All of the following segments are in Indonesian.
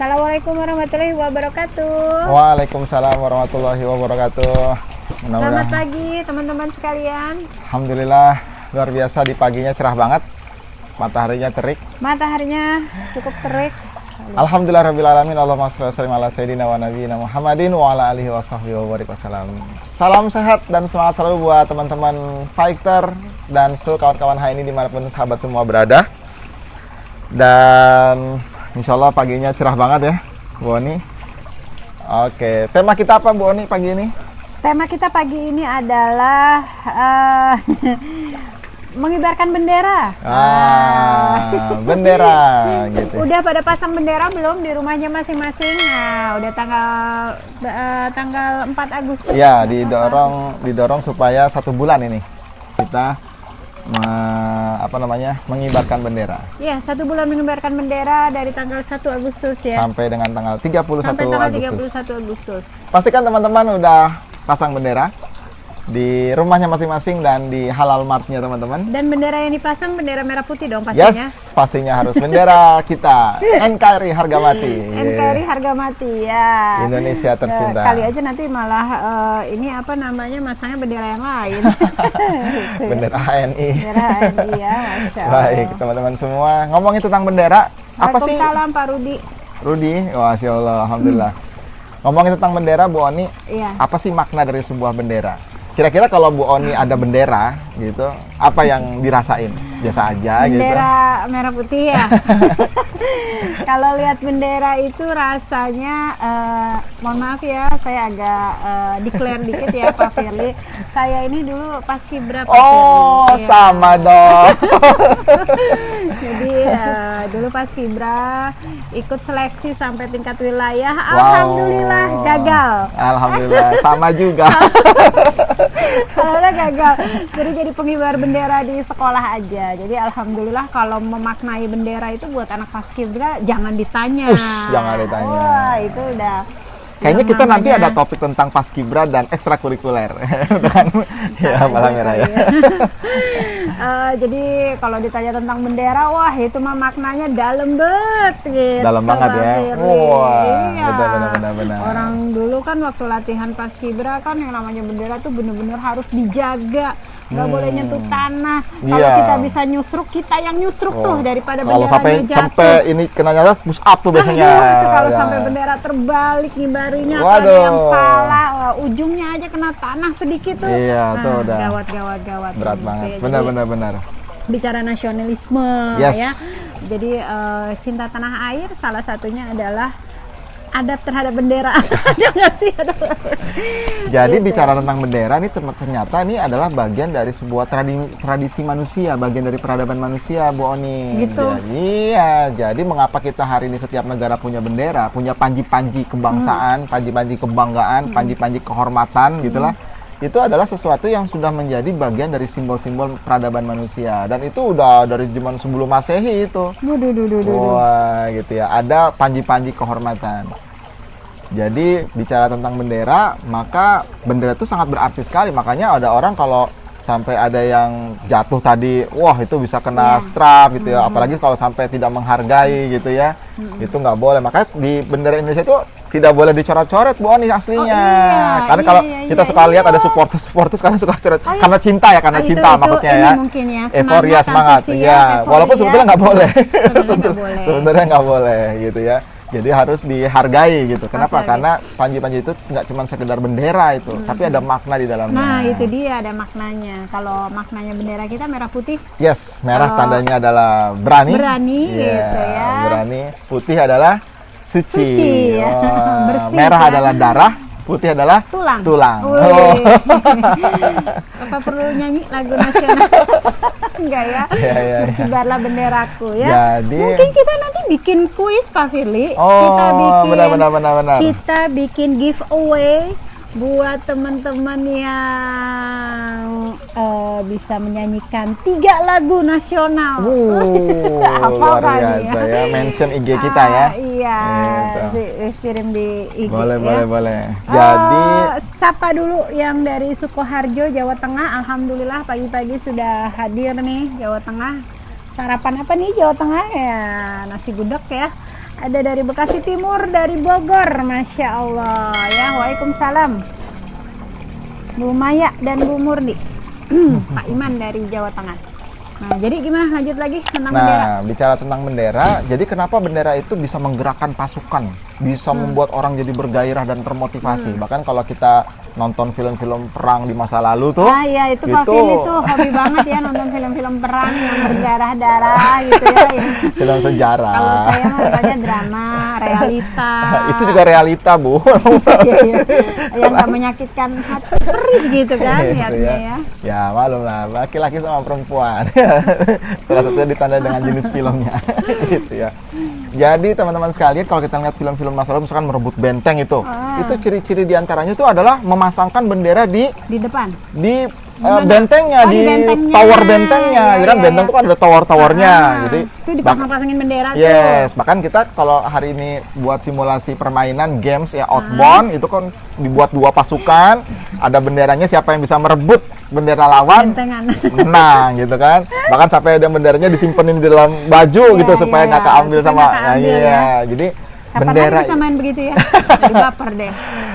Assalamualaikum warahmatullahi wabarakatuh. Waalaikumsalam warahmatullahi wabarakatuh. Selamat pagi teman-teman sekalian. Alhamdulillah luar biasa, di paginya cerah banget. Mataharinya terik. Mataharinya cukup terik. Alhamdulillah rabbil alamin. Allahumma shalli wa sallim ala sayyidina wa nabiyina Muhammadin wa ala alihi wa sahbihi wa barik wasallam. Salam sehat dan semangat selalu buat teman-teman fighter dan seluruh kawan-kawan HNI dimanapun sahabat semua berada. Dan insya Allah paginya cerah banget ya, Bu Oni. Oke, tema kita apa Bu Oni pagi ini? Tema kita pagi ini adalah mengibarkan bendera. Bendera gitu. Udah pada pasang bendera belum di rumahnya masing-masing? Nah, udah tanggal 4 Agustus. Ya, didorong supaya 1 bulan ini kita mengibarkan bendera. Ya, 1 bulan mengibarkan bendera dari tanggal 1 Agustus ya. Sampai dengan tanggal 31 Sampai tanggal Agustus. 31 Agustus. Pastikan teman-teman udah pasang bendera di rumahnya masing-masing dan di halal martnya teman-teman. Dan bendera yang dipasang bendera merah putih dong pastinya. Yes, pastinya harus bendera kita. NKRI harga mati. NKRI harga mati ya. Indonesia tercinta. Kali aja nanti malah masangnya bendera yang lain. Bendera HNI. Bendera HNI ya, Masya Allah. Baik teman-teman semua, ngomongin tentang bendera, apa sih? Waalaikumsalam Pak Rudi. Rudi, Masya Allah, Alhamdulillah. Ngomongin tentang bendera, Bu Oni, iya. Apa sih makna dari sebuah bendera? Kira-kira kalau Bu Oni ada bendera gitu, apa yang dirasain? Biasa aja gitu. Bendera merah putih ya. Kalau lihat bendera itu rasanya, mohon maaf ya, saya agak declare dikit ya Pak Firly. Saya ini dulu paskibra Pak Oh, Firly. sama dong. Jadi dulu paskibra ikut seleksi sampai tingkat wilayah. Wow. Alhamdulillah gagal. Alhamdulillah, sama juga. Alhamdulillah gagal. Jadi pengibar bendera di sekolah aja. Jadi alhamdulillah kalau memaknai bendera itu buat anak paskibra jangan ditanya. Jangan ditanya. Wah, itu udah. Kayaknya kita nanti ada topik tentang paskibra dan ekstrakurikuler. Ya, malam merah ya. Jadi kalau ditanya tentang bendera, wah itu mah maknanya dalam banget gitu. Dalam banget ya. Wah, iya. benar. Orang dulu kan waktu latihan paskibra kan yang namanya bendera tuh bener-bener harus dijaga. Nggak boleh nyentuh tanah. Kalau kita bisa nyusruk, kita yang nyusruk tuh daripada benderanya jatuh. Sampai ini kena nyata push up tuh biasanya. Kalau sampai bendera terbalik ngibarinya ada yang salah, ujungnya aja kena tanah sedikit tuh. Iya, tuh udah. Gawat. Berat banget. Ya, Benar. Bicara nasionalisme Yes. ya. Jadi cinta tanah air salah satunya adalah adab terhadap bendera. Ada nggak sih? Jadi bicara tentang bendera ini ternyata ini adalah bagian dari sebuah tradisi manusia, bagian dari peradaban manusia, Bu Oni. Gitu. Jadi mengapa kita hari ini setiap negara punya bendera, punya panji-panji kebangsaan, panji-panji kebanggaan, panji-panji kehormatan gitulah. Itu adalah sesuatu yang sudah menjadi bagian dari simbol-simbol peradaban manusia, dan itu udah dari zaman sebelum Masehi itu. Wah, gitu ya. Ada panji-panji kehormatan. Jadi bicara tentang bendera, maka bendera itu sangat berarti sekali. Makanya ada orang kalau sampai ada yang jatuh tadi, wah itu bisa kena straf gitu ya. Apalagi kalau sampai tidak menghargai gitu ya, itu nggak boleh. Makanya di bendera Indonesia itu tidak boleh dicoret-coret, Bu Oni aslinya. Karena kalau kita suka lihat ada supporter sekarang suka coret karena cinta ya, karena cinta maksudnya ya. Euforia, semangat. Ya, walaupun sebetulnya nggak boleh. Sebenarnya nggak boleh gitu ya. Jadi harus dihargai gitu. Kenapa? Karena panji-panji itu nggak cuma sekedar bendera itu, tapi ada makna di dalamnya. Nah, itu dia ada maknanya. Kalau maknanya bendera kita merah putih. Yes, merah tandanya adalah berani. Gitu ya. Berani. Putih adalah suci. Ya. Bersih, merah kan? adalah darah. Putih adalah tulang. Apa perlu nyanyi lagu nasional? Enggak ya? Kibarlah benderaku ya. Jadi, mungkin kita nanti bikin kuis Pak Firly. Benar. Kita bikin giveaway buat teman-teman yang bisa menyanyikan 3 lagu nasional. Luar biasa ya. Mention IG kita ya. Iya, kirim di IG. Boleh. Jadi sapa dulu yang dari Sukoharjo, Jawa Tengah. Alhamdulillah pagi-pagi sudah hadir nih Jawa Tengah. Sarapan apa nih Jawa Tengah ya? Nasi gudeg ya. Ada dari Bekasi Timur, dari Bogor, Masya Allah ya. Waalaikumsalam. Bu Maya dan Bu Murni. Pak Iman dari Jawa Tengah. Nah, jadi gimana lanjut lagi tentang bendera? Nah, bicara tentang bendera, jadi kenapa bendera itu bisa menggerakkan pasukan, bisa membuat orang jadi bergairah dan termotivasi. Bahkan kalau kita nonton film-film perang di masa lalu tuh, Ah iya, itu Pak Fili tuh hobi banget ya nonton film-film perang yang berdarah-darah gitu ya. film sejarah. Kalau saya mah banyak drama, realita. Itu juga realita, Bu. Iya, iya. Yang gak menyakitkan hati, perih gitu kan Gitu lihatnya ya. Ya, malum lah, laki-laki sama perempuan. Salah satunya ditandai dengan jenis filmnya. Gitu ya. Jadi teman-teman sekalian, kalau kita lihat film-film masa lalu, misalkan merebut benteng itu ciri-ciri diantaranya itu adalah memasangkan bendera di depan. bentengnya, Oh, di bentengnya. tower bentengnya. Iya, Jadi kan iya, benteng iya. itu kan ada tower-towernya. Jadi Itu dipasang-pasangin bendera tuh. yes, bahkan kita kalau hari ini buat simulasi permainan games ya outbound itu kan dibuat dua pasukan, ada benderanya, siapa yang bisa merebut bendera lawan Bentengan. menang gitu kan. Bahkan sampai ada benderanya disimpenin di dalam baju gitu Iya, supaya iya. nggak keambil Supaya sama nggak keambil, iya. ya. Jadi Kapan bendera lagi bisa main begitu ya? Jadi baper deh.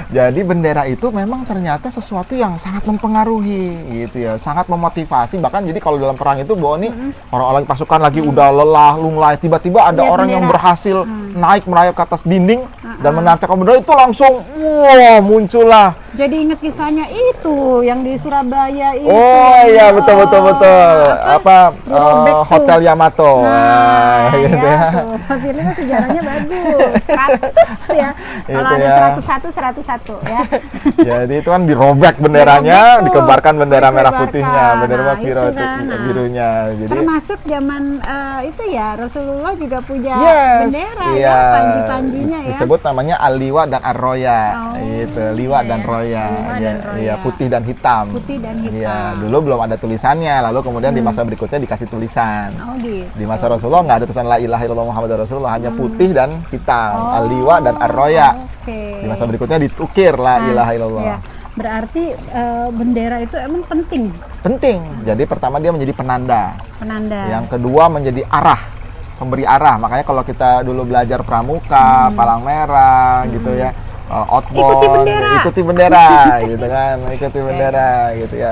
jadi bendera itu memang ternyata sesuatu yang sangat mempengaruhi gitu ya, sangat memotivasi. Bahkan jadi kalau dalam perang itu bahwa nih orang-orang pasukan lagi udah lelah, lunglai, tiba-tiba ada Lihat orang yang bendera. berhasil naik merayap ke atas dinding dan menancapkan bendera itu langsung wow muncullah. Jadi inget kisahnya itu yang di Surabaya itu. Oh iya betul betul betul. Apa dirobek tuh. Hotel Yamato. Nah, Gitu ya, ya. tuh. Pak Firly mah sejarahnya bagus. 100 ya. Kalau Itu ada ya. 101 ya. Jadi itu kan dirobek benderanya, Dirobek tuh. dikebarkan bendera merah Dikebarkan. putihnya, bendera Nah, biru itu kan. Nah. birunya. Jadi Termasuk zaman itu ya Rasulullah juga punya yes, bendera iya. ya, panji-panjinya ya. Disebut namanya Al-Liwa dan Ar-Roya. Oh, Itu, Liwa iya, dan iya. Roya. Liwa Iya, dan Roya. iya, putih dan hitam. Putih dan hitam. Iya, dulu belum ada tulisannya, lalu kemudian di masa berikutnya dikasih tulisan. Oh gitu. Di masa Rasulullah nggak ada tulisan La ilaha illallah Muhammadur Rasulullah, hanya putih dan hitam. Oh, Al-Liwa dan Ar-Roya. Oke. Di masa berikutnya ditukir La Nah, ilaha illallah. iya. Berarti bendera itu emang penting, Penting. Jadi pertama dia menjadi penanda. penanda. Yang kedua menjadi arah, pemberi arah. Makanya kalau kita dulu belajar pramuka, palang merah gitu ya, outbound, Ikuti bendera. gitu kan, ikuti bendera gitu ya.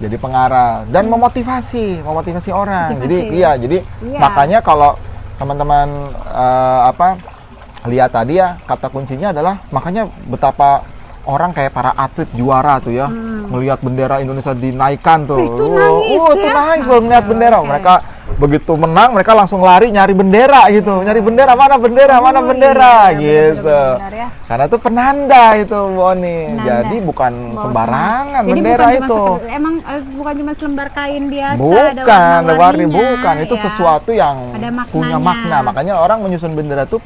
Jadi pengarah dan memotivasi orang. Motivasi. Jadi jadi Iya. makanya kalau teman-teman lihat tadi ya, kata kuncinya adalah makanya betapa orang kayak para atlet juara tuh ya, melihat bendera Indonesia dinaikkan tuh. Itu nangis itu ya. nangis baru melihat bendera. Oke. Mereka begitu menang, mereka langsung lari nyari bendera gitu. Nyari bendera, mana bendera, mana Oh, bendera iya, gitu. benar-benar ya. Karena itu penanda itu, Boni. Penanda. Jadi bukan Bahwa sembarangan Jadi bendera bukan cuma itu. emang bukan cuma selembar kain biasa, Bukan, ada ada warni warna-warninya, bukan. Itu ya. sesuatu yang Ada maknanya. punya makna. Makanya orang menyusun bendera tuh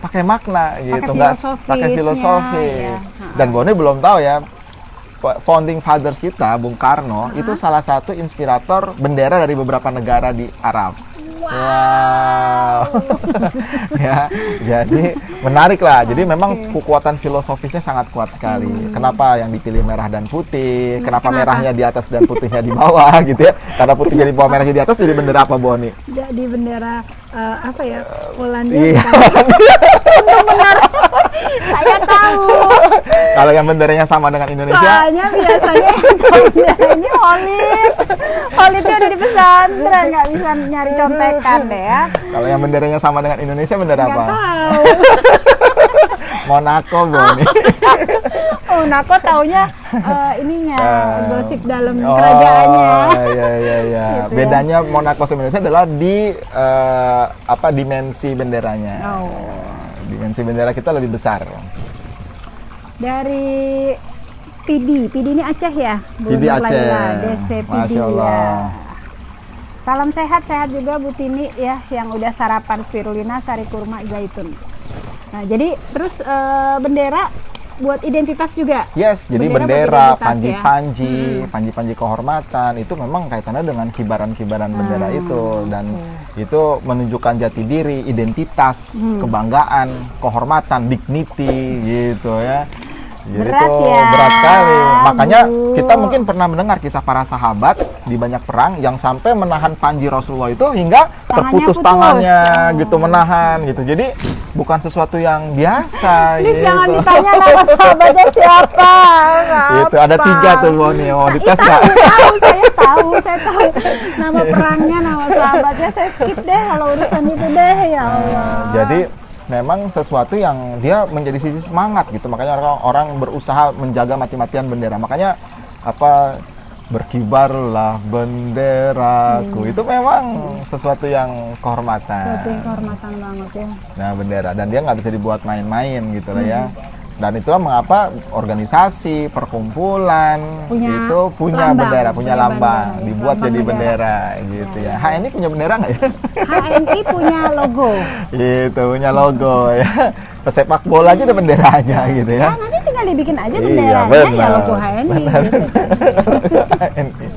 pakai makna gitu, nggak pakai filosofisnya, filosofis. ya. Dan Boni belum tahu ya, founding fathers kita, Bung Karno, itu salah satu inspirator bendera dari beberapa negara di Arab. Wow. Ya, jadi menarik lah. Jadi memang kekuatan filosofisnya sangat kuat sekali. Kenapa yang dipilih merah dan putih? Kenapa merahnya di atas dan putihnya di bawah gitu ya? Karena putihnya di bawah, merahnya di atas, jadi bendera apa, Boni? Jadi bendera apa ya? Polandia. Iya. Benar. Saya tahu. Kalau yang benderanya sama dengan Indonesia, Soalnya biasanya yang tahu benderanya Holid. Holidnya udah di pesantren, nggak bisa nyari contekan deh ya. kalau yang benderanya sama dengan Indonesia, bendera Nggak apa? tahu. Monaco, Boni. Oh, Nako taunya ininya gosip dalam Oh, kerajaannya. iya. Gitu ya. Bedanya Monaco sama Indonesia adalah di dimensi benderanya. Oh. Dimensi bendera kita lebih besar. Dari PD ini Aceh ya? Bu PD Nur Aceh. Laila, DC PD Masya Allah. ya. Salam sehat juga Bu Tini ya, yang udah sarapan spirulina, sari kurma, zaitun. Nah, jadi terus bendera buat identitas juga. Yes, jadi Bendera buat bendera, identitas panji-panji, panji-panji kehormatan itu memang kaitannya dengan kibaran-kibaran bendera itu, dan itu menunjukkan jati diri, identitas, kebanggaan, kehormatan, dignity gitu ya. Jadi Berat itu ya, berat sekali. Makanya Bu. kita mungkin pernah mendengar kisah para sahabat di banyak perang yang sampai menahan panji Rasulullah itu hingga Tangannya terputus putus. tangannya Oh. gitu, menahan gitu. Jadi bukan sesuatu yang biasa Please gitu. jangan ditanya nama sahabatnya siapa. Itu ada 3 tuh Boni, mau dites nggak? Saya tahu nama perangnya, nama sahabatnya. Saya skip deh kalau urusan itu deh, ya Allah. Jadi memang sesuatu yang dia menjadi sisi semangat gitu, makanya orang berusaha menjaga mati-matian bendera. Makanya apa, berkibarlah benderaku, itu memang sesuatu yang kehormatan. Sesuatu yang kehormatan banget ya. Nah, bendera, dan dia nggak bisa dibuat main-main gitu lah ya. Dan itulah mengapa organisasi, perkumpulan itu punya lambang, bendera, punya lambang, bendera, dibuat lambang jadi bendera. bendera gitu ya. HNI punya bendera nggak ya? HNI punya logo. Gitu, punya logo ya. Pesepak bola aja ada benderanya gitu ya. Nah, nanti tinggal dibikin aja Iya, benderanya, benar. ya logo HNI. Gitu. HNI.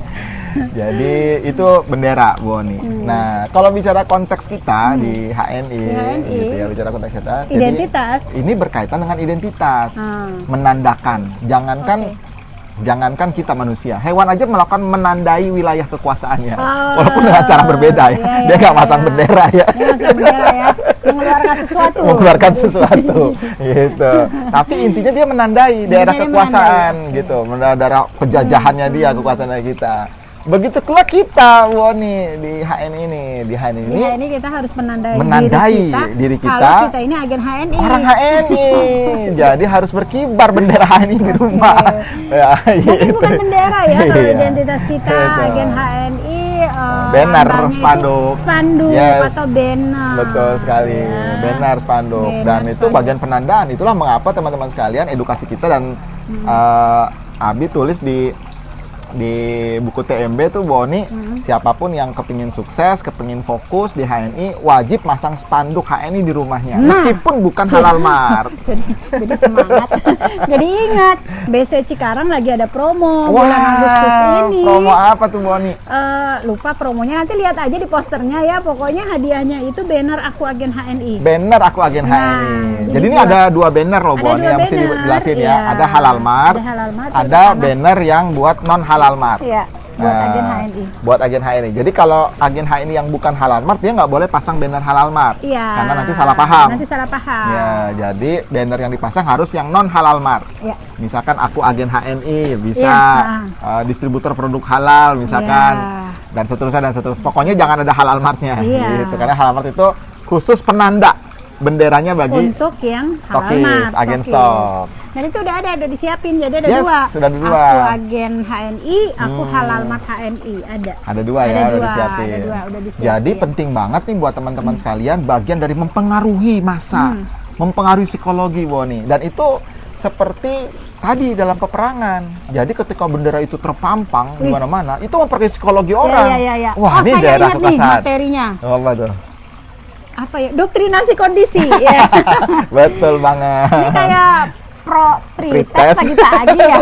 Jadi itu bendera, Bu Oni. Nah, kalau bicara konteks kita di HNI, gitu ya, bicara konteks kita. Identitas. Jadi, ini berkaitan dengan identitas, menandakan. Jangankan kita manusia, hewan aja melakukan menandai wilayah kekuasaannya, walaupun dengan cara berbeda ya. Iya, Dia nggak iya, masang iya. bendera ya. Dia masang bendera ya, mengeluarkan sesuatu. Mengeluarkan sesuatu gitu. Tapi intinya dia menandai daerah Intinya kekuasaan menandai. gitu, daerah penjajahannya dia, kekuasaan kita. Begitu pula kita, Woni, di HNI ini, Di HNI kita harus menandai diri kita. Kalau kita ini agen HNI. Orang HNI, jadi harus berkibar bendera HNI di rumah. Ya, Tapi gitu. bukan bendera ya, kalau Iya. identitas kita Gitu. agen HNI. Banner, lambangnya itu spanduk. spanduk Yes. atau banner. Betul sekali, Ya. banner, spanduk, Banner, dan itu spanduk. bagian penandaan. Itulah mengapa teman-teman sekalian, edukasi kita dan Abi tulis di buku TMB tuh, Boni, siapapun yang kepingin sukses, kepingin fokus di HNI, wajib masang spanduk HNI di rumahnya, Nah. meskipun bukan halal mart. Jadi semangat. Jadi ingat, BC Cikarang lagi ada promo bulan Agustus ini. Promo apa tuh, Boni? Lupa promonya, nanti lihat aja di posternya ya. Pokoknya hadiahnya itu banner Aku Agen HNI. Banner Aku Agen Nah, HNI. jadi Jadi ini buat- ada 2 banner loh, Ada Boni, 2 yang mesti banner, dijelasin iya. ya. Ada halal mart, Ada halal mart, ada sama- banner yang buat non halal mart. Iya, buat Nah, agen HNI. Buat agen HNI. Jadi kalau agen HNI yang bukan halal mart, dia nggak boleh pasang banner halal mart. Iya. Karena nanti salah paham. Nanti salah paham. Ya, jadi banner yang dipasang harus yang non halal mart. Iya. Misalkan Aku Agen HNI, bisa Iya, distributor produk halal, misalkan, Iya. dan seterusnya. Pokoknya jangan ada halal martnya. Iya. Gitu. Karena halal mart itu khusus penanda benderanya bagi Untuk yang halal stokis, mart, agen stokis. stok. Dan itu udah disiapin, jadi ada Yes, 2. sudah ada 2. Aku agen HNI, aku halal mart HNI, ada. Ada 2 ya, Ada udah 2, disiapin. ada 2, udah disiapin. Jadi penting banget nih buat teman-teman sekalian, bagian dari mempengaruhi massa, mempengaruhi psikologi, Boni. Dan itu seperti tadi dalam peperangan. Jadi ketika bendera itu terpampang di mana-mana, itu mempengaruhi psikologi orang. Ya. Wah, ini saya daerah ingat nih kekuasaan. materinya. Apa tuh? Apa ya? Doktrinasi kondisi. Ya. Betul banget. Ini kayak pretest Pretest. pagi-pagi ya.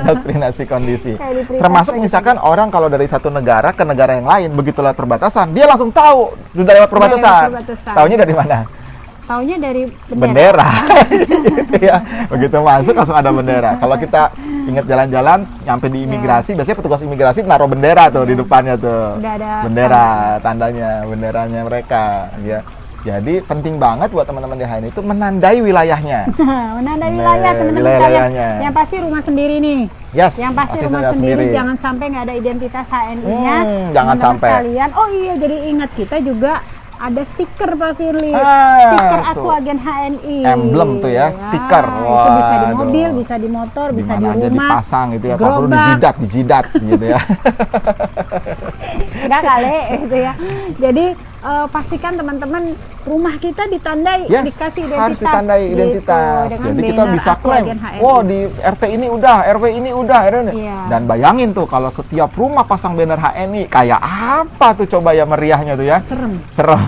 Doktrinasi kondisi. Kayak di pretest Termasuk pagi-pagi. misalkan orang kalau dari satu negara ke negara yang lain, begitu lewat perbatasan, dia langsung tahu sudah lewat perbatasan. perbatasan. Taunya dari mana? Taunya dari Bendera. Gitu ya. Begitu masuk langsung ada bendera. Kalau kita ingat jalan-jalan nyampe di imigrasi, biasanya petugas imigrasi naruh bendera tuh di depannya tuh. Udah ada Bendera, tandanya, benderanya mereka ya. Jadi penting banget buat teman-teman di HNI itu menandai wilayahnya. menandai wilayah teman-teman wilayahnya. sekalian. Yang pasti rumah sendiri nih. Yes, Yang pasti rumah sudah sendiri, jangan sampai nggak ada identitas HNI-nya. Jangan Teman-teman sampai. sekalian. Oh iya, jadi ingat kita juga ada stiker Pak Firly. Ah, Stiker Aku tuh. Agen HNI. Emblem tuh ya, stiker. Itu bisa di Waduh. mobil, bisa di motor, bisa di Dimana aja rumah. dipasang gitu ya, kalau perlu gerobak. dijidat gitu ya. Enggak kali gitu ya. Jadi pastikan teman-teman rumah kita ditandai, Yes, dikasih identitas. harus ditandai gitu, identitas. dengan Jadi kita banner bisa Aku klaim, Agen HNI. wow di RT ini udah, RW ini udah, Iya. Dan bayangin tuh kalau setiap rumah pasang banner HNI, kayak apa tuh coba ya meriahnya tuh ya? Serem. Serem.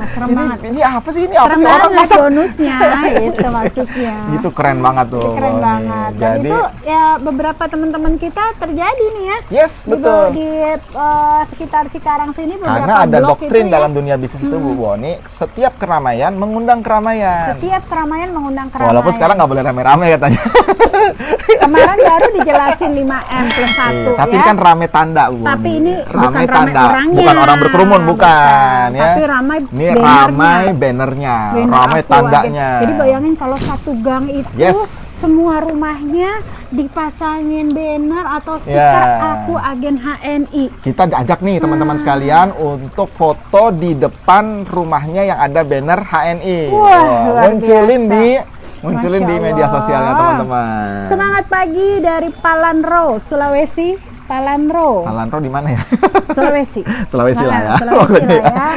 serem ini, banget. ini apa sih? Ini apa Serem sih orang banget pasang? bonusnya, itu maksudnya. Itu keren banget tuh. Itu keren Boni. banget. Dan Jadi, itu ya beberapa teman-teman kita terjadi nih ya. yes betul. Di sekitar Cikarang sini beberapa Karena ada blok doktrin itu dalam ya. dunia dunia bisnis itu Bu Boni, setiap keramaian mengundang keramaian. Setiap keramaian mengundang keramaian. Walaupun sekarang nggak boleh rame-rame katanya. Kemarin baru dijelasin 5M plus 1 Tapi ya. kan rame tanda Bu Boni. Tapi ini rame bukan tanda, rame orangnya. bukan orang berkerumun, bukan ya. Tapi ramai Ini bannernya. ramai bannernya, Banner ramai Aku tandanya. Agen. Jadi bayangin kalau satu gang itu Yes. semua rumahnya dipasangin banner atau stiker Ya. Aku Agen HNI. Kita ajak nih teman-teman sekalian untuk foto di depan rumahnya yang ada banner HNI. Wah, luar munculin biasa. munculin Masya di media Allah. sosialnya teman-teman. Semangat pagi dari Palanro, Sulawesi. Palanro, Palanro di mana ya? Sulawesi. Sulawesi lah ya. Sulawesi Pokoknya lah ya.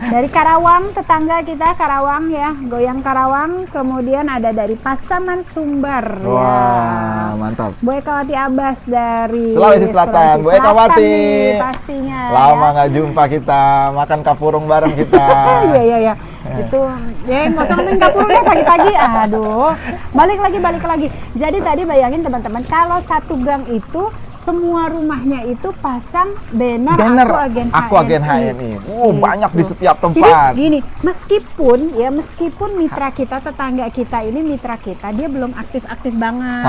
Dari Karawang, tetangga kita Karawang ya, Goyang Karawang. Kemudian ada dari Pasaman Sumbar. Wah, Ya. mantap. Bu Ekawati Abbas dari Sulawesi Selatan. Bu Ekawati. nih, pastinya. Lama ya. nggak jumpa kita, makan kapurung bareng kita. Iya iya iya. Itu ya nggak usah ngomongin kapur deh pagi-pagi. Aduh. Balik lagi. Jadi tadi bayangin teman-teman kalau satu gang itu semua rumahnya itu pasang banner Aku Agen HNI. Banyak di setiap Jadi tempat. gini, meskipun mitra kita, tetangga kita ini mitra kita, dia belum aktif-aktif banget,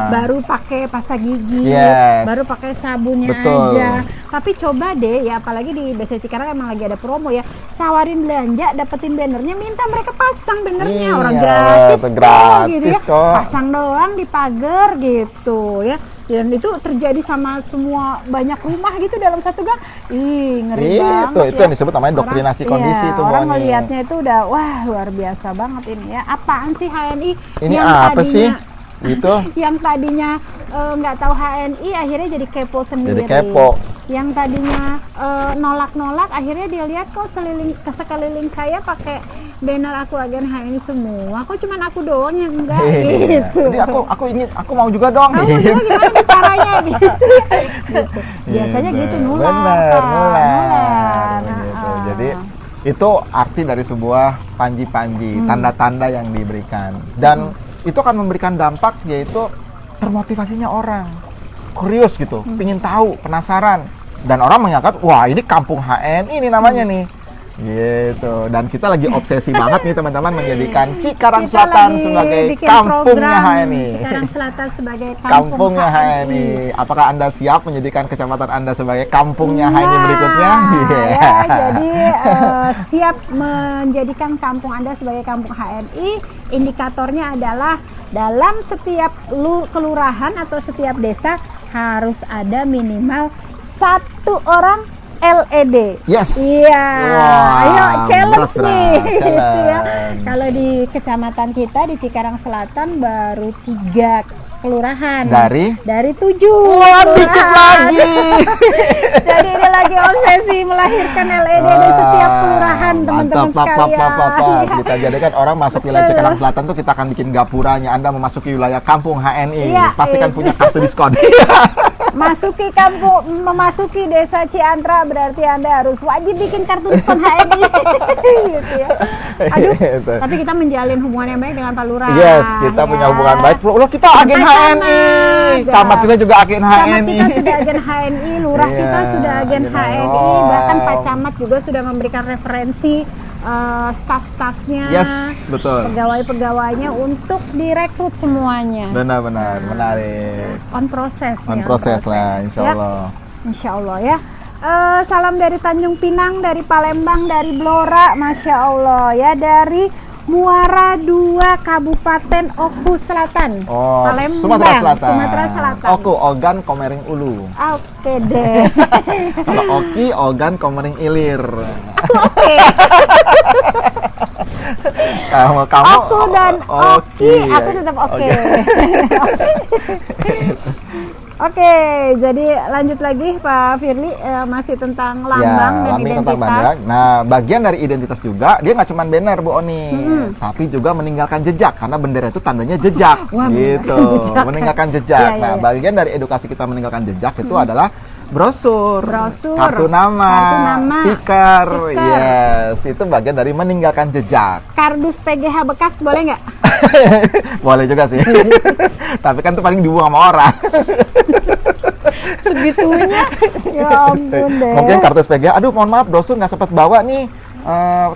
baru pakai pasta gigi, Yes. baru pakai sabunnya Betul. aja. Tapi coba deh ya, apalagi di BC Cikarang emang lagi ada promo ya, tawarin belanja, dapetin bannernya, minta mereka pasang bannernya, Iya, orang gratis, itu gratis gitu ya, kok. pasang doang di pagar gitu ya. Dan itu terjadi sama semua banyak rumah gitu dalam satu gang. Ih, ngeri banget. Itu yang disebut namanya doktrinasi kondisi itu, Orang Boni. melihatnya itu udah wah luar biasa banget ini ya. Apaan sih HNI? Ini Yang apa sih? tadinya- Gitu. Yang tadinya nggak tahu HNI akhirnya jadi kepo sendiri. Jadi kepo. Yang tadinya nolak-nolak akhirnya dia lihat kok sekeliling saya pakai banner Aku Agen HNI semua. Kok cuman aku doang yang enggak gitu. Jadi aku mau juga dong. Kamu gitu. juga gimana nih caranya gitu. Gitu. Biasanya gitu nular. Bener, Kak. nular. Nah, Gitu. Jadi itu arti dari sebuah panji-panji, tanda-tanda yang diberikan. Dan itu akan memberikan dampak yaitu termotivasinya orang. Kurius gitu, pingin tahu, penasaran. Dan orang menganggap, wah ini kampung HNI ini namanya nih. Gitu. Dan kita lagi obsesi banget nih teman-teman menjadikan Cikarang Kita Selatan lagi sebagai bikin kampungnya program HNI. Cikarang Selatan sebagai Kampungnya HNI. Apakah Anda siap menjadikan kecamatan Anda sebagai kampungnya HNI berikutnya? Iya. Ya, jadi siap menjadikan kampung Anda sebagai kampung HNI. Indikatornya adalah dalam setiap kelurahan atau setiap desa harus ada minimal 1 orang LED. Yes. Iya. Wah, Ayo challenge berat, nih. challenge. Gitu ya. Kalau di kecamatan kita di Cikarang Selatan baru 3 kelurahan. Dari 7. Wah, dikit lagi. Jadi ini lagi obsesi melahirkan LED di setiap kelurahan teman-teman sekalian. Mantap. Kita jadikan orang masuk wilayah Cikarang Selatan tuh kita akan bikin gapuranya. Anda memasuki wilayah kampung HNI, Iya, pastikan punya kartu diskon. Memasuki desa Ciantra berarti Anda harus wajib bikin kartu diskon HNI. Gitu ya. Aduh, Gitu. tapi kita menjalin hubungan yang baik dengan Pak Lurah. Yes, kita ya. punya hubungan baik. Loh, kita agen Camat. HNI. Camat kita juga agen Camat HNI. kita sudah agen HNI, lurah Iya, kita sudah agen agen HNI, HNI. bahkan Pak Wow. Camat juga sudah memberikan referensi staff-staffnya, Yes, betul. pegawai-pegawainya untuk direkrut semuanya. Benar-benar menarik. On proses. On nih, proses lah, insya Ya. Allah. Insya Allah ya. Salam dari Tanjung Pinang, dari Palembang, dari Blora, Masya Allah ya, dari Muara 2 Kabupaten Oku Selatan, Oh, Palembang, Sumatera Selatan. Sumatera Selatan. Oku, Ogan, Komering Ulu. Oke deh. Kalau Oki, Ogan, Komering Ilir. Oke. Kamu Aku dan Oki, ya. aku tetap oke. Oke, jadi lanjut lagi Pak Firly, masih tentang lambang dan lambang identitas. tentang banner. Nah, bagian dari identitas juga, dia nggak cuma banner, Bu Oni, tapi juga meninggalkan jejak, karena bendera itu tandanya jejak, Wah, gitu, meninggalkan jejak. meninggalkan jejak. Iya, Nah, iya. bagian dari edukasi kita meninggalkan jejak itu adalah brosur, Brosur, kartu nama, stiker, stiker. yes, itu bagian dari meninggalkan jejak. Kardus PGH bekas boleh nggak? Boleh juga sih, tapi kan itu paling dibuang sama orang. Segitunya? Ya ampun deh. Mungkin kartu PGA, aduh mohon maaf brosur nggak sempat bawa nih.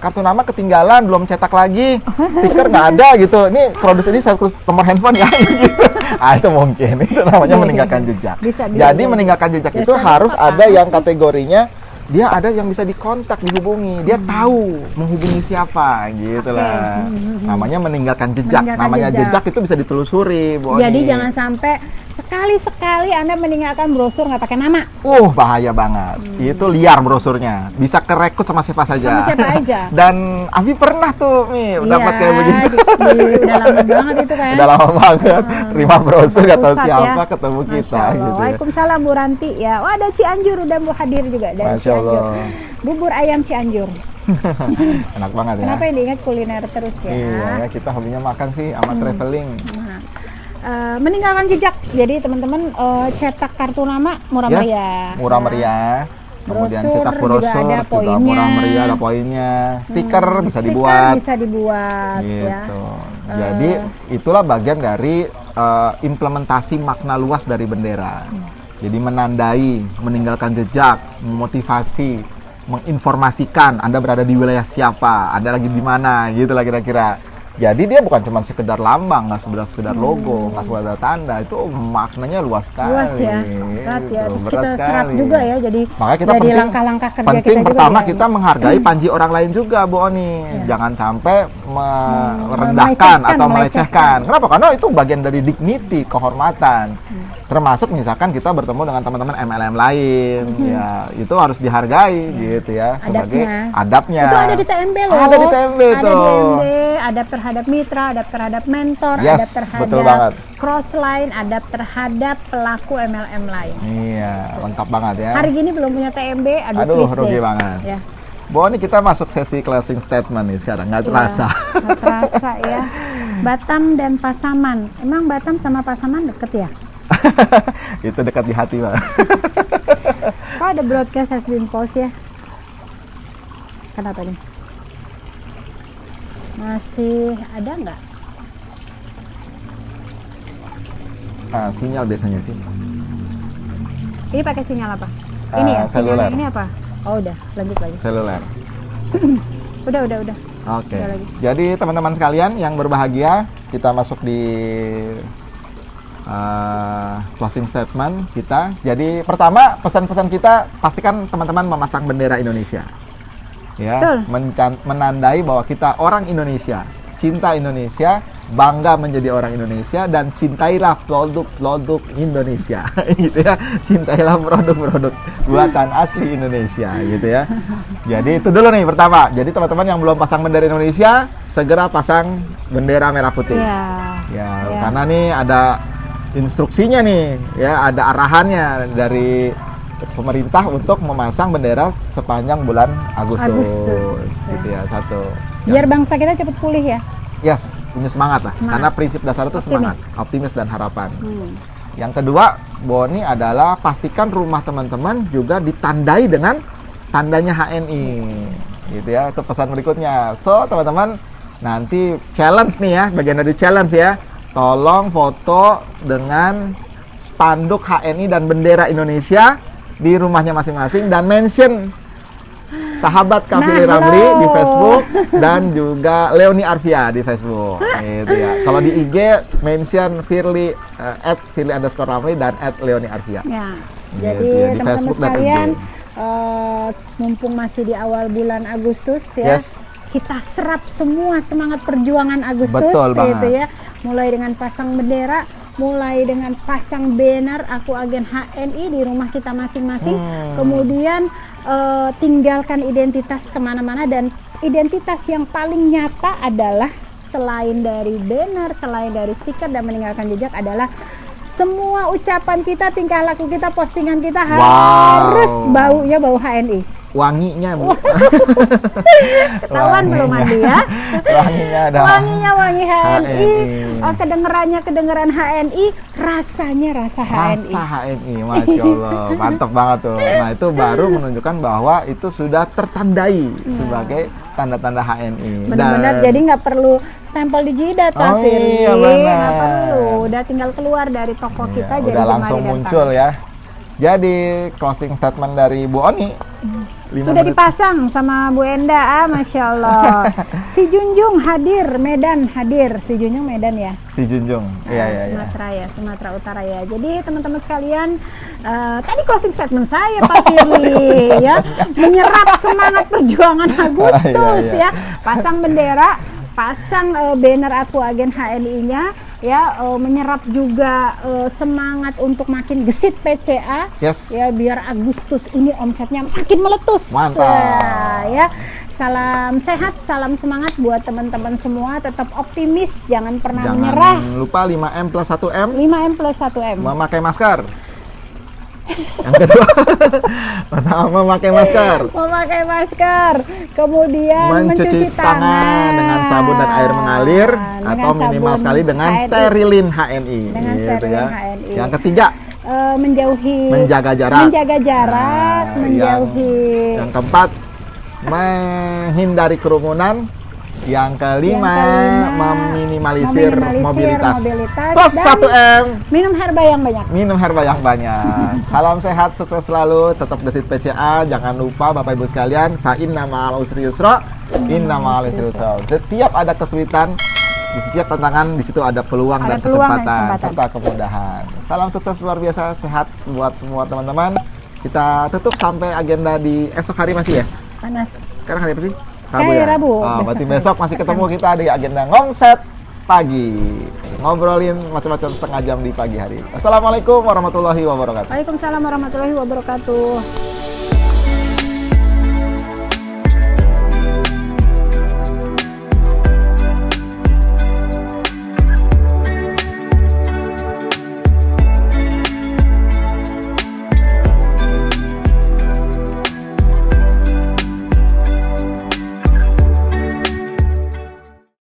kartu nama ketinggalan, belum cetak lagi, stiker nggak ada gitu. Ini produser ini saya terus nomor handphone ya. Gitu. Itu mungkin itu namanya meninggalkan jejak. Jadi meninggalkan jejak itu harus ada yang kategorinya dia ada yang bisa dikontak, dihubungi, dia tahu menghubungi siapa, gitu lah. Namanya meninggalkan jejak. Namanya jejak itu bisa ditelusuri, Bu Oni. Jadi jangan sampai sekali-sekali Anda meninggalkan brosur nggak pakai nama. Bahaya banget. Itu liar brosurnya. Bisa kerekrut sama siapa saja. Sama siapa aja. Dan Abi pernah tuh nih dapat kayak begitu. Udah lama banget itu kan. Udah lama banget. Terima brosur nggak tahu siapa ya. ketemu kita gitu. Ya. Waalaikumsalam Bu Ranti ya. Wah, ada Cianjur udah mau hadir juga dari Masya Allah. Bubur ayam Cianjur. Enak banget ya. Kenapa yang diingat kuliner terus ya? Iya, kita hobinya makan sih sama traveling. Meninggalkan jejak. Jadi teman-teman cetak kartu nama murah meriah. Murah meriah. Kemudian Brosur cetak brosur juga ada juga poinnya. murah meriah, ada poinnya. Stiker bisa dibuat. Bisa dibuat ya. Gitu. Jadi itulah bagian dari implementasi makna luas dari bendera. Jadi menandai, meninggalkan jejak, memotivasi, menginformasikan Anda berada di wilayah siapa, Anda lagi di mana, gitu lah kira-kira. Jadi dia bukan cuma sekedar lambang, nggak sekedar logo, nggak sekedar tanda, itu maknanya luas sekali. Luas ya, berat ya. Terus berat kita serap sekali. juga ya, jadi makanya kita dari penting, langkah-langkah kerja penting kita pertama juga ya. kita menghargai panji orang lain juga, Bu Oni. Jangan sampai merendahkan atau melecehkan. Kenapa? Karena itu bagian dari dignity, kehormatan. Termasuk misalkan kita bertemu dengan teman-teman MLM lain, ya itu harus dihargai gitu ya sebagai adabnya. Itu ada di TMB loh. Ada di TMB tuh. Ada di TMB, adab terhadap mitra, adab terhadap mentor, Yes, adab betul terhadap banget. crossline, adab terhadap pelaku MLM lain. Iya, lengkap banget ya. Hari gini belum punya TMB, Aduh, please rugi deh. banget. Ya. Bu Oni, kita masuk sesi closing statement nih sekarang, nggak terasa. Nggak terasa ya. Batam dan Pasaman. Emang Batam sama Pasaman deket ya? Itu dekat di hati, Pak. Kok ada broadcast has been post ya? Kenapa nih? Masih ada nggak? Nah, sinyal biasanya sih. Ini pakai sinyal apa? Ini ya? Seluler. Sinyal ini apa? Oh udah, lanjut lagi. Seluler. Udah. Oke. Udah lagi. Jadi teman-teman sekalian yang berbahagia, kita masuk di closing statement kita. Jadi pertama pesan-pesan kita, pastikan teman-teman memasang bendera Indonesia. Ya, menandai bahwa kita orang Indonesia, cinta Indonesia, bangga menjadi orang Indonesia, dan cintailah produk-produk Indonesia. Gitu ya. Cintailah produk-produk buatan asli Indonesia gitu ya. Jadi itu dulu nih pertama. Jadi teman-teman yang belum pasang bendera Indonesia, segera pasang bendera merah putih. Ya, karena nih ada instruksinya nih, ya ada arahannya dari pemerintah untuk memasang bendera sepanjang bulan Agustus. Gitu ya, satu. Biar bangsa kita cepat pulih ya. Yes, punya semangat lah. Karena prinsip dasar itu semangat, optimis dan harapan. Yang kedua, Boni adalah pastikan rumah teman-teman juga ditandai dengan tandanya HNI. Gitu ya, itu pesan berikutnya. So, teman-teman nanti challenge nih ya, bagian dari challenge ya. Tolong foto dengan spanduk HNI dan bendera Indonesia di rumahnya masing-masing dan mention sahabat Kafili Ramli di Facebook dan juga Leoni Arvia di Facebook. Gitu ya. Kalau di IG mention Firly @Firly_Ramli dan @Leoni Arvia. Ya. Gitu Jadi ya, di teman-teman Facebook dan sekalian, IG. mumpung masih di awal bulan Agustus ya. Yes. Kita serap semua semangat perjuangan Agustus. Betul banget. Gitu ya. Mulai dengan pasang bendera, mulai dengan pasang banner aku agen HNI di rumah kita masing-masing. Kemudian tinggalkan identitas kemana-mana, dan identitas yang paling nyata adalah selain dari banner, selain dari stiker dan meninggalkan jejak adalah semua ucapan kita, tingkah laku kita, postingan kita harus baunya bau HNI. Wanginya, Bu. Ketahuan belum Andi ya? Wanginya ada. Wangi HNI. Oh, kedengeran HNI, rasanya rasa HNI. Rasa HNI, Masya Allah. Mantap banget tuh. Nah, itu baru menunjukkan bahwa itu sudah tertandai sebagai tanda-tanda HNI. Benar-benar, jadi nggak perlu stempel di jidat, iya, benar. Nggak perlu. Udah tinggal keluar dari toko kita, jadi udah langsung muncul ya. Jadi closing statement dari Bu Oni. 5 Sudah menit. dipasang sama Bu Enda, Masya Allah. Si Junjung hadir, Medan hadir. Si Junjung Medan ya? Si Junjung. Iya. Sumatera ya, Sumatera Utara ya. Jadi teman-teman sekalian, tadi closing statement saya Pak Firly ya, menyerap semangat perjuangan Agustus Iya. ya. Pasang bendera, pasang banner Aku Agen HNI-nya ya, menyerap juga semangat untuk makin gesit PCA. Yes. Ya, biar Agustus ini omsetnya makin meletus. Mantap. Ya. Salam sehat, salam semangat buat teman-teman semua, tetap optimis, jangan pernah menyerah. Jangan lupa 5M plus 1M. 5M plus 1M. Memakai masker. Yang kedua, pertama memakai masker. Memakai masker, kemudian Mencuci tangan dengan sabun dan air mengalir, dengan atau minimal sabun sekali dengan HNI. sterilin HNI. Dengan gitu sterilin ya. HNI. Yang ketiga, menjaga jarak. menjaga jarak, Nah, menjauhi. Yang keempat, menghindari kerumunan. Yang kelima, meminimalisir mobilitas. Plus dan 1M. minum herba yang banyak. Minum herba yang banyak. Salam sehat, sukses selalu, tetap gesit PCA. Jangan lupa Bapak Ibu sekalian, fa inna ma'al usri yusra, inna ma'al usri yusra. Setiap ada kesulitan, di setiap tantangan, di situ ada peluang dan kesempatan serta kemudahan. Salam sukses luar biasa, sehat buat semua teman-teman. Kita tutup sampai agenda di esok hari masih ya? Panas. Sekarang hari apa sih? Rabu. Berarti besok masih ketemu kita di agenda Ngomset pagi. Ngobrolin macam-macam setengah jam di pagi hari. Assalamualaikum warahmatullahi wabarakatuh. Waalaikumsalam warahmatullahi wabarakatuh.